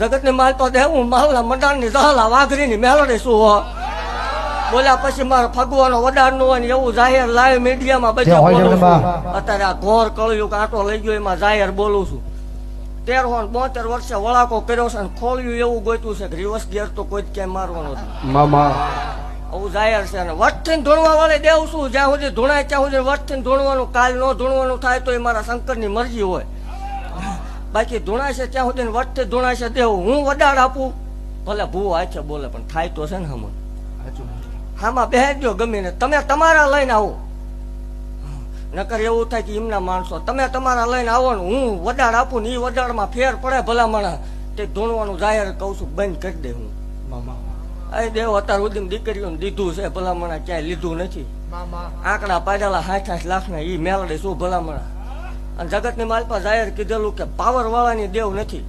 જગતની માલ તો દેવું માલના મંડાણની દહલા વાઘરીની મેલડી શું હો બોલ્યા પછી મારે ફગવાનો વડાડનું હોય ને એવું જાહેર લાઈવ મીડિયામાં બધા બોલું છું. અત્યારે આ ઘોર કળિયું કાંટો લઈ ગયો એમાં જાહેર બોલું છું. 1372 વર્ષે વળાકો કર્યો છે અને ખોળ્યું એવું ગોત્યું છે કે રિવર્સ ગેર તો કોઈ જ ક્યાંય મારવાનો નથી. આવું જાહેર છે અને વટથી ધૂણવા વાળે દેવું છું જ્યાં સુધી ધૂણાય ત્યાં સુધી વટથી ધૂણવાનું કાલ ન ધૂણવાનું થાય તો એ મારા શંકરની મરજી હોય. બાકી ધૂણાય છે ત્યાં સુધી વટથી ધૂણાય છે દેવું હું વડાડ આપું ભલે ભૂ આખે બોલે પણ થાય તો છે ને હમણ હામાં બેસજો ગમે ને તમે તમારા લઈને આવો નકર એવું થાય કે એમના માણસો તમે તમારા લઈને આવો ને હું વડાડ આપું ને એ વડાડમાં ફેર પડે ભલામણા તે ધૂણવાનું જાહેર કહું છું બંધ કરી દે હું એ દેવ અત્યાર સુધી દીકરીઓને દીધું છે ભલામણા ક્યાંય લીધું નથી. આંકડા પાડેલા 60 લાખના એ મેલડે શું ભલામણા અને જગતની માલપા જાહેર કીધેલું કે પાવર વાળાની દેવ નથી.